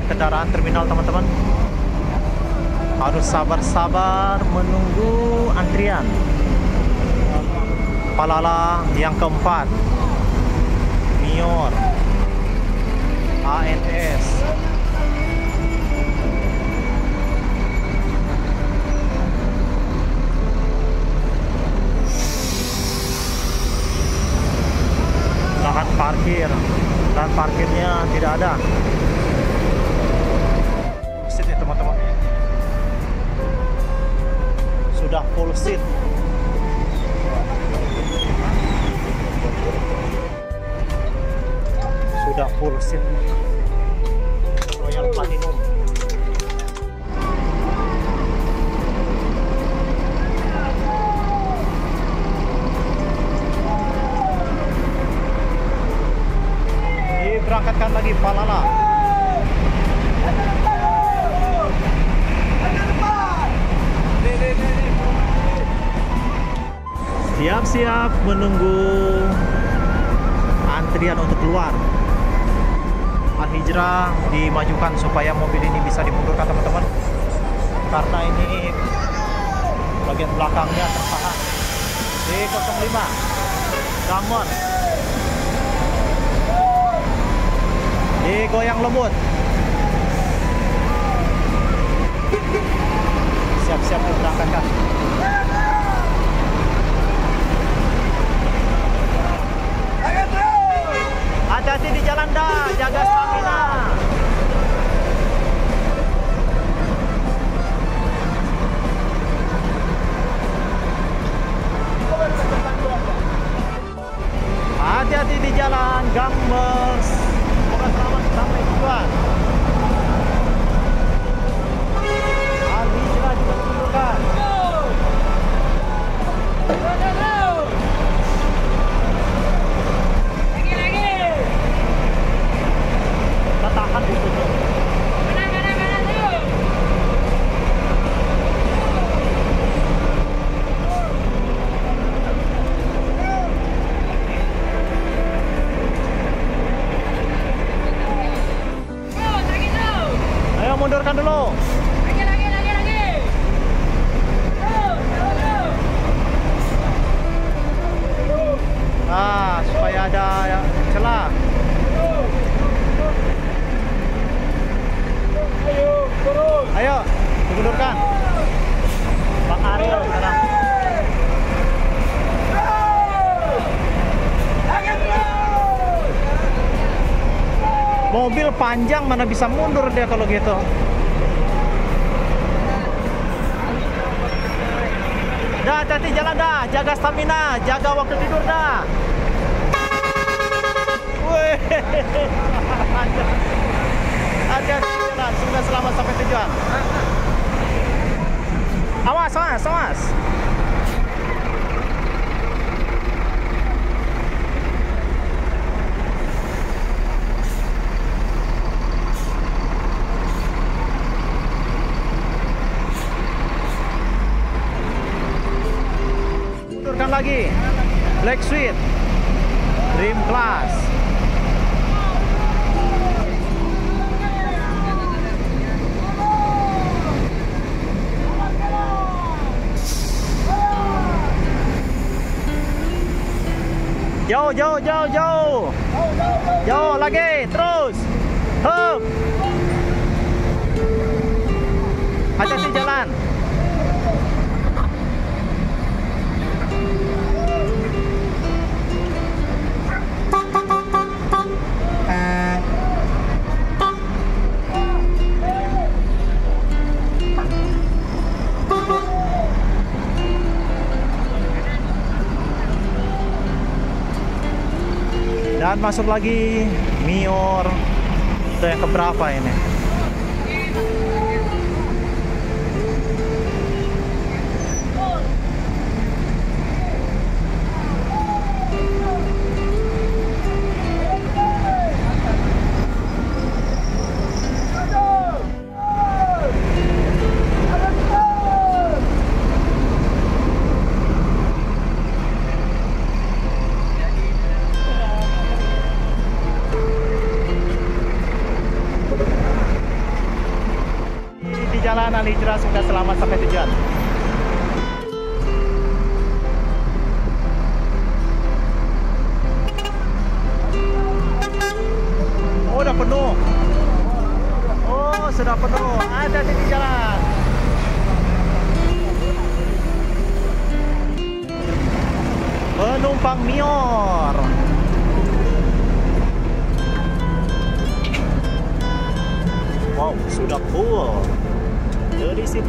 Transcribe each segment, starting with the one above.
kendaraan terminal, teman-teman. Harus sabar-sabar menunggu antrian. Palala yang keempat, Mior, ANS. Lahan parkirnya tidak ada. Seat ya, teman-teman. Sudah full seat. Sudah full seat. Royal Platinum. Berangkatkan lagi Palala. Siap-siap menunggu antrian untuk keluar. Al-Hijrah dimajukan supaya mobil ini bisa dimundurkan, teman-teman, karena ini bagian belakangnya tertahan. D05 Damon digoyang lembut. Siap-siap diberangkatkan. Hati-hati di jalan dah, jaga stamina. Hati-hati di jalan, Gambers. Selamat sampai tujuan. Al-Hijrah juga ditunjukkan. Kita tahan di situ. Mundurkan dulu. Lagi. Nah, supaya ada celah. Ayo, dimundurkan. Bang Ariel sekarang. Mobil panjang mana bisa mundur dia kalau gitu. Dah, hati-hati jalan dah, jaga stamina, jaga waktu tidur dah. Wih, hati-hati jalan, sudah selamat sampai tujuan. Awas. Lagi Black Suite Dream Class. Jauh lagi, terus. Hup. Hati-hati jalan. Dan masuk lagi Mior. Itu yang keberapa ini? di jalan Al Hijrah, sudah selamat sampai tujuan. Oh, udah penuh. Oh, sudah penuh. Hati-hati di jalan. Penumpang Mior. Wow, sudah full. Terisi.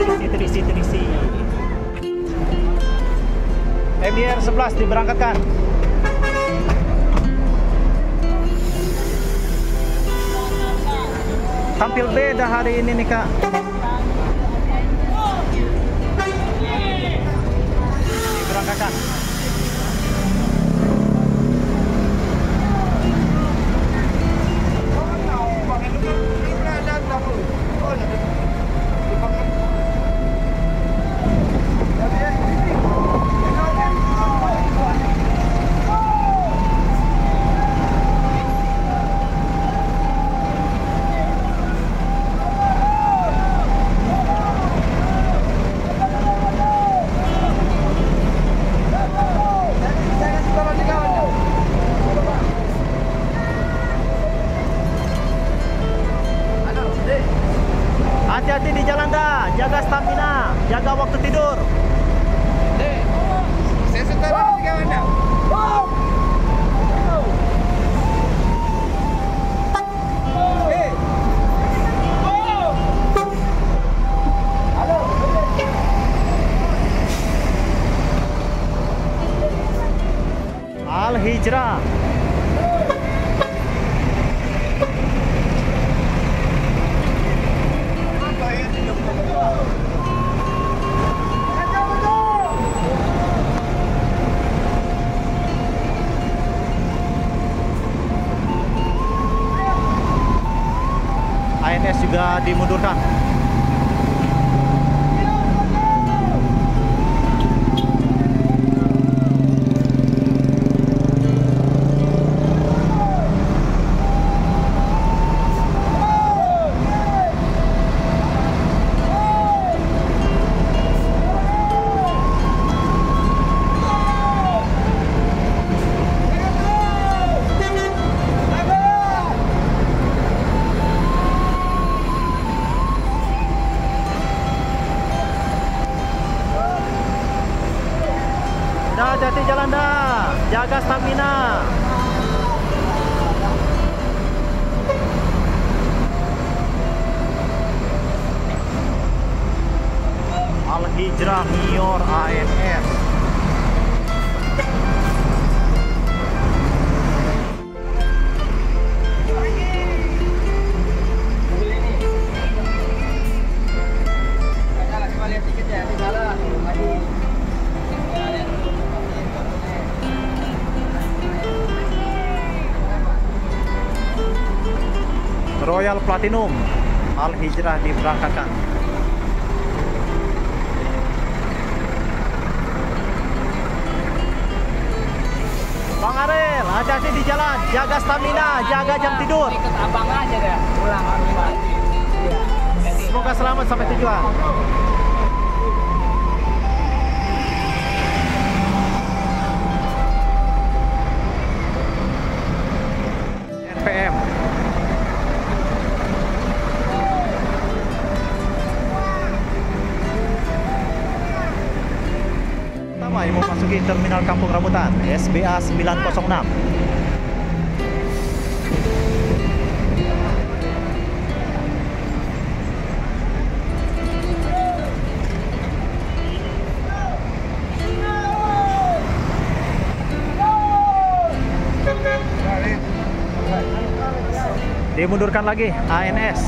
MDR 11 diberangkatkan. Tampil beda hari ini nih, Kak. Diberangkatkan. Hati-hati di jalan dah, jaga stamina, jaga waktu tidur. Saya setor di kawan dah. Al Hijrah. ANS juga dimundurkan. Hati-hati jalan dah, jaga stamina. Al Hijrah Mior ANS. Royal Platinum Al Hijrah diberangkatkan. Bang Arel, hati-hati di jalan, jaga stamina, jaga jam tidur. Ikut abang aja deh, pulang. Semoga selamat sampai tujuan. NPM. Pertama yang memasuki Terminal Kampung Rambutan SBA 906. Dimundurkan lagi ANS.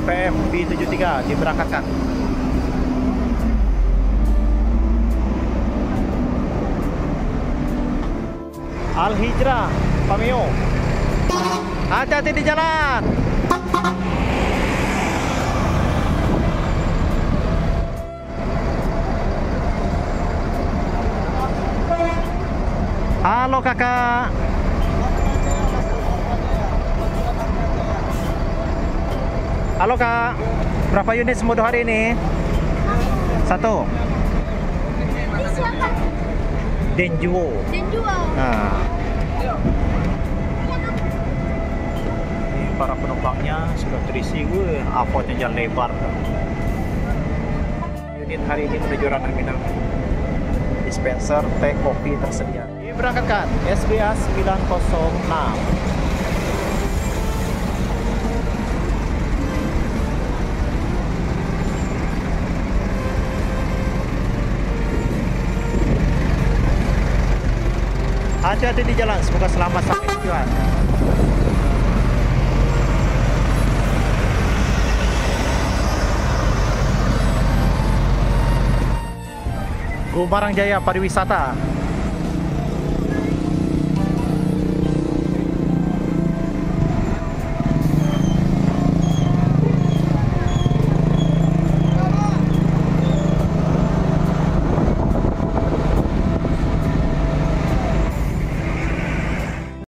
PM B73 diberangkatkan. Al Hijrah Pameo. Hati-hati di jalan. Halo kakak. Halo kak. Berapa unit semudah hari ini? Satu. Ini siapa? Denjuo. Denjual. Nah. Ini para penumpangnya sudah terisi. Apotnya jalan lebar. Unit hari ini menuju Ranah Minang. Dispenser teh kopi tersedia. Diberangkatkan SBA 906. Hati-hati di jalan, semoga selamat sampai tujuan. Go Barang Jaya Pariwisata.